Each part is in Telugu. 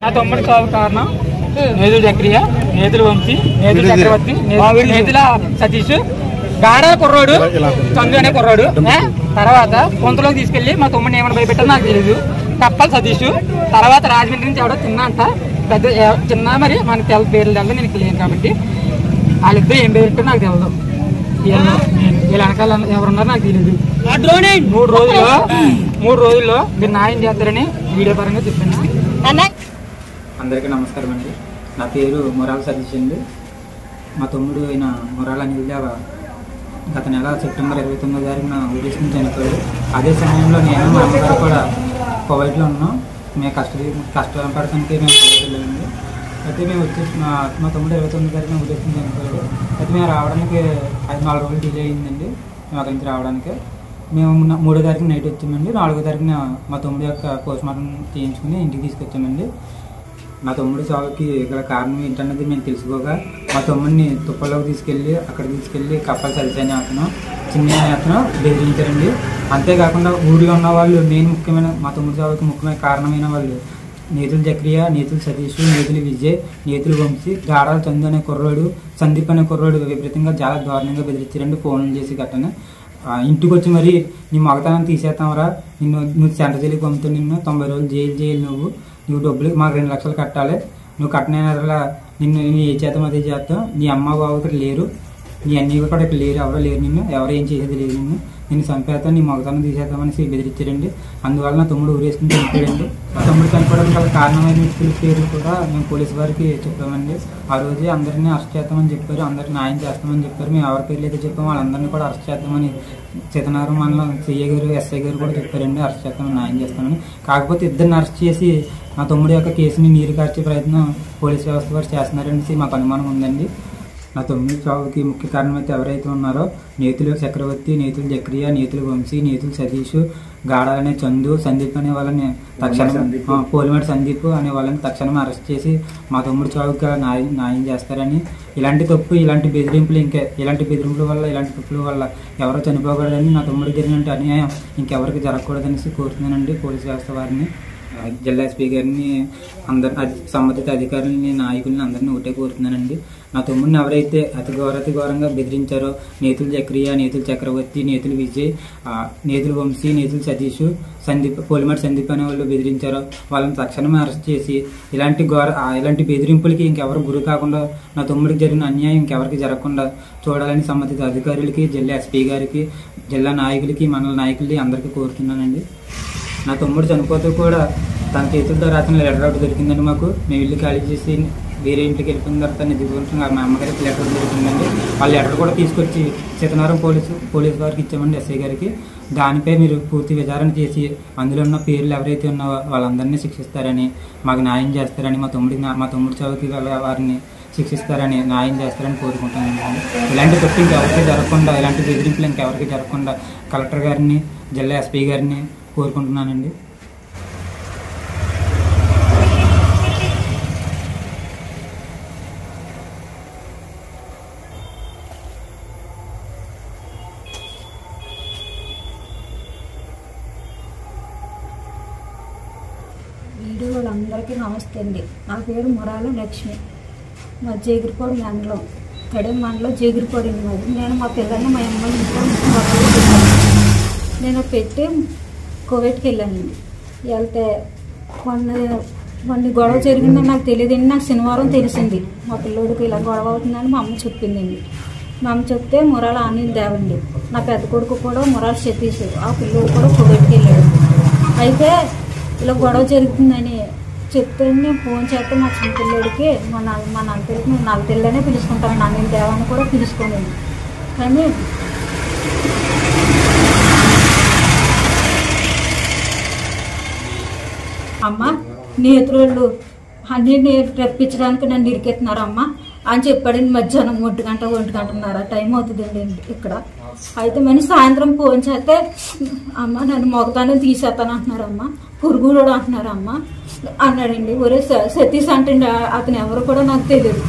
నా తమ్ముడి చావు కారణం నేదుల చక్రియ, నేదుల వంశీ, నేదుల చక్రవర్తి, నేదుల సతీష్, గాడా కుర్రాడు, చందు అనే కుర్రాడు. తర్వాత కొంతలోకి తీసుకెళ్లి మా తమ్ముడిని ఏమైనా భయపెట్టారో నాకు తెలియదు. కప్పల్ సతీష్. తర్వాత రాజమండ్రి నుంచి ఎవడో తిన్నా అంట, పెద్ద చిన్న, మరి మనకి పేర్లు తెలియదు, నేను తెలియను కాబట్టి వాళ్ళిద్దరు ఏం భయపెట్టారో నాకు తెలియదు. వీళ్ళ వెనకాల ఎవరున్నారో నాకు తెలియదు. 3 రోజుల్లో మీరు న్యాయం చేస్తారని వీడియో పరంగా చెప్పాను. అందరికీ నమస్కారం అండి. నా పేరు మొరాల సతీష్ అండి. మా తమ్ముడు అయిన మొరాల నిల్దేవ గత నెల సెప్టెంబర్ 29వ తారీఖున ఊరేసుకుని చనిపోయాడు. అదే సమయంలో నేను మా అమ్మగారు కూడా కోవిడ్లో ఉన్నాం. మేము కష్టపడటానికి మేము కోవిడ్ వెళ్ళామండి. అయితే మేము వచ్చేసి మా తమ్ముడు 29వ తారీఖున ఊరేసుకుని చనిపోయాడు. అయితే మేము రావడానికి 4 రోజులు డిలే అయిందండి. మేము అక్కడి నుంచి రావడానికి మేము 3వ తారీఖున నైట్ వచ్చామండి. 4వ తారీఖున మా తమ్ముడు యొక్క పోస్ట్మార్టం చేయించుకుని ఇంటికి తీసుకొచ్చామండి. మా తమ్ముడు చావుకి గల కారణం ఏంటన్నది మేము తెలుసుకోగా మా తమ్ముడిని తుప్పల్లోకి తీసుకెళ్ళి కప్పల సతీష్ అనే అతను, చిన్న అతను బెదిరించారండి. అంతేకాకుండా ఊళ్ళో ఉన్న వాళ్ళు మా తమ్ముడు చావుకి ముఖ్యమైన కారణమైన వాళ్ళు నేతుల చక్రియ, నేతుల సతీష్, నేతుల విజయ్, నేతుల వంశీ, గాడాల చందు అనే కుర్రాడు, సందీప్ అనే కుర్రాడు విపరీతంగా చాలా దారుణంగా బెదిరించారండి. ఫోన్లు చేసి గట్టనే ఇంటికి వచ్చి మరి నీ మగతనాన్ని తీసేస్తామరా, నువ్వు సెంటర్ జైలుకి పంపుతావు, నిన్ను 90 రోజులు జైలు నువ్వు డబ్బులు మాకు 2 లక్షలు కట్టాలి, నువ్వు కట్టిన నిన్ను ఏ చేతం అదే చేస్తాం, నీ అమ్మ బాబు ఇక్కడ లేరు, నీ అన్నీ కూడా ఇక్కడ లేరు, ఎవరో లేరు, ఎవరు ఏం చేసేది లేదు, నిన్ను చంపేస్తాం, నీ మగతనం తీసేద్దామనేసి బెదిరించారండి. అందువల్ల నా తమ్ముడు ఊరేసుకుని చనిపోయాడండి. మా తమ్ముడు చనిపోవడానికి గల కారణమైన వ్యక్తుల పేర్లు కూడా మేము పోలీసు వారికి చెప్పామండి. ఆ రోజే అందరినీ అరెస్ట్ చేస్తామని చెప్పారు, అందరికీ న్యాయం చేస్తామని చెప్పారు. మేము ఎవరి పేర్లు అయితే చెప్పామో వాళ్ళందరినీ కూడా అరెస్ట్ చేస్తామని సీతనారాయణ మండలం సిఐ గారు, ఎస్ఐ గారు కూడా చెప్పారండి, అరెస్ట్ చేస్తామని, న్యాయం చేస్తామని. కాకపోతే ఇద్దరిని అరెస్ట్ చేసి మా తమ్ముడి యొక్క కేసుని నీరు కార్చే ప్రయత్నం పోలీస్ వ్యవస్థ వారు చేస్తున్నారనేసి మాకు అనుమానం ఉందండి. నా తమ్ముడి చావుకి ముఖ్య కారణం అయితే ఎవరైతే ఉన్నారో నేతుల చక్రవర్తి, నేతుల చక్రియ, నేతుల వంశీ, నేతుల సతీష్, గాడాలనే చందు, సందీప్ అనే వాళ్ళని తక్షణం, పోలిమేటి సందీప్ అనే వాళ్ళని తక్షణం అరెస్ట్ చేసి మా తమ్ముడి చావుకి న్యాయం చేస్తారని, ఇలాంటి బెదిరింపుల వల్ల, ఇలాంటి తప్పుల వల్ల ఎవరో చనిపోకూడదని, నా తమ్ముడికి జరిగినట్టు అన్యాయం ఇంకెవరికి జరగకూడదనేసి కోరుతున్నానండి పోలీస్ వ్యవస్థ వారిని, జిల్లా ఎస్పీ గారిని, సంబంధిత అధికారులని, నాయకుల్ని అందరినీ ఒకటే కోరుతున్నానండి. నా తమ్ముడిని ఎవరైతే అతి ఘోరంగా బెదిరించారో నేతుల చక్రియ, నేతుల చక్రవర్తి, నేతుల విజయ్, నేతుల వంశీ, నేతుల సతీష్, పోలిమేటి సందీప్ అనే వాళ్ళు బెదిరించారో వాళ్ళని తక్షణమే అరెస్ట్ చేసి ఇలాంటి బెదిరింపులకి ఇంకెవరు గురి కాకుండా, నా తమ్ముడికి జరిగిన అన్యాయం ఇంకెవరికి జరగకుండా చూడాలని సంబంధిత అధికారులకి, జిల్లా ఎస్పీ గారికి, జిల్లా నాయకులకి, మండల నాయకులకి అందరికీ కోరుతున్నానండి. నా తమ్ముడు చనిపోతూ కూడా తన చేతులతో రాసిన లెటర్ ఒకటి దొరికిందండి మాకు. మేము ఇల్లు ఖాళీ చేసి వేరే ఇంటికి వెళ్ళిపోయిన తర్వాత నిజంగా మా అమ్మగారికి లెటర్ దొరికిందండి. ఆ లెటర్ కూడా తీసుకొచ్చి సీతనారాయణ పోలీసు వారికి ఇచ్చామండి, ఎస్ఐ గారికి. దానిపై మీరు పూర్తి విచారణ చేసి అందులో ఉన్న పేర్లు ఎవరైతే ఉన్నావో వాళ్ళందరినీ శిక్షిస్తారని, మాకు న్యాయం చేస్తారని, మా తమ్ముడి చావుకి వారిని శిక్షిస్తారని, న్యాయం చేస్తారని కోరుకుంటున్నాను. ఇలాంటి తప్పు ఇంకెవరికి జరగకుండా, ఇలాంటి బెదిరింపులు ఇంకెవరికి జరగకుండా కలెక్టర్ గారిని, జిల్లా ఎస్పీ గారిని కోరుకుంటున్నానండి. వీడియో వాళ్ళందరికీ నమస్తే అండి. నా పేరు మొరాల లక్ష్మి. మా జేగిరిపాడు మండలం, కడెం మండలం జేగిరిపాడు మాది. నేను మా పిల్లల్ని మా అమ్మ ఇంట్లో నేను పెట్టి కోవిడ్కి వెళ్ళానండి. వెళ్తే కొన్ని గొడవ జరిగిందని నాకు తెలియదండి. నాకు శనివారం తెలిసింది మా పిల్లోడికి ఇలా గొడవ అవుతుందని మా అమ్మ చెప్పిందండి. మా అమ్మ చెప్తే మొరాల ఆనిల్ దేవండి, నా పెద్ద కొడుకు కూడా మొరాల సతీష్, ఆ పిల్లోడు కూడా కోవిడ్కి వెళ్ళాడు. అయితే ఇలా గొడవ జరుగుతుందని చెప్తే నేను ఫోన్ చేస్తే మా చిన్న పిల్లోడికి మా నల్లపిల్లకి మేము నల్లపిల్లనే పిలుచుకుంటామండి, అనిల్ దేవాన్ని కూడా పిలుచుకోండి. కానీ అమ్మ నేత్రోళ్ళు అన్నీ రప్పించడానికి నన్ను ఇరికెత్తున్నారమ్మ అని చెప్పాడండి. మధ్యాహ్నం 1-1:30 టైం అవుతుందండి ఇక్కడ. అయితే మరి సాయంత్రం ఫోన్ చేస్తే అమ్మ నన్ను మొగతాన్ని తీసేస్తాను అంటున్నారమ్మ, పురుగుడు అంటున్నారమ్మ అన్నాడండి. ఒరే సతీష్ అంటే అతను ఎవరు కూడా నాకు తెలియదు.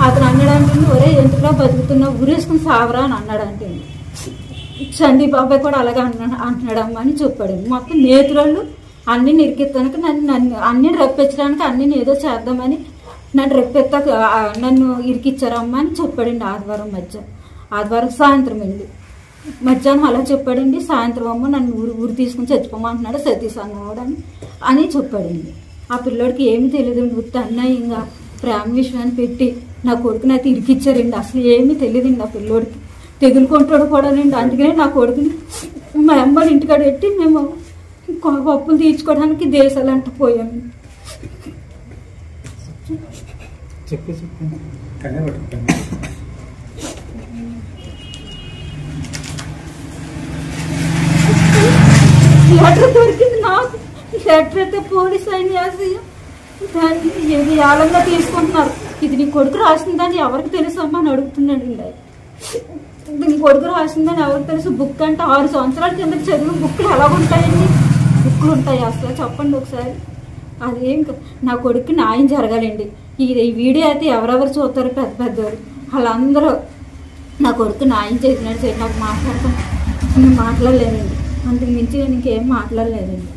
అతను అన్నాడంటే ఒరే ఎందుకులా బతుకుతున్నా ఊరేసుకుని సావరా అని అన్నాడంటే. సందీప్ బాబాయ్ కూడా అలాగే అంటున్నాడమ్మా అని చెప్పాడండి. మొత్తం నేత్రులు అన్నీ నిరికిస్తానికి నన్ను అన్నీ రెప్పించడానికి అన్నీ ఏదో చేద్దామని నన్ను రెప్పెత్తా నన్ను ఇరికిచ్చారమ్మా అని చెప్పాడండి. ఆదివారం సాయంత్రం అండి. మధ్యాహ్నం అలా చెప్పాడండి. సాయంత్రం అమ్మ నన్ను ఊరు తీసుకుని చచ్చిపోమంటున్నాడు సతీష్ అన్నవాడు అని చెప్పాడండి. ఆ పిల్లోడికి ఏమి తెలియదండి. ఉత్త అన్యాయంగా ప్రేమ విషయాన్ని పెట్టి నా కొడుకుని అయితే ఇరికిచ్చారండి. అసలు ఏమీ తెలియదండి ఆ పిల్లోడికి. తెగులుకుంటాడు కూడానండి. అందుకనే నా కొడుకుని మా అమ్మని ఇంటికాడ పెట్టి మేము అప్పులు తీర్చుకోవడానికి దేశాలంట పోయాము. లెటర్ దొరికింది నాకు. లెటర్ అయితే పోలీస్ అయిన దాన్ని ఏది ఆలంగా తీసుకుంటున్నారు. ఇది నీ కొడుకు రాసిందని ఎవరికి తెలుసమ్మా అని అడుగుతున్నాడు అండి. నీ కొడుకు రాసిందని ఎవరికి తెలుసు? బుక్ అంటే 6 సంవత్సరాల కింద చదివిన బుక్లు ఎలా ఉంటాయండి? బుక్లు ఉంటాయి అసలు చెప్పండి ఒకసారి. అదేం నా కొడుకు న్యాయం జరగాలండి. ఈ వీడియో అయితే ఎవరెవరు చూస్తారు పెద్దవారు వాళ్ళందరూ నా కొడుకు న్యాయం చేసినట్టు నాకు మాట్లాడతాను. నేను మాట్లాడలేనండి. అంతకు మించి నేను ఇంకేం మాట్లాడలేదండి.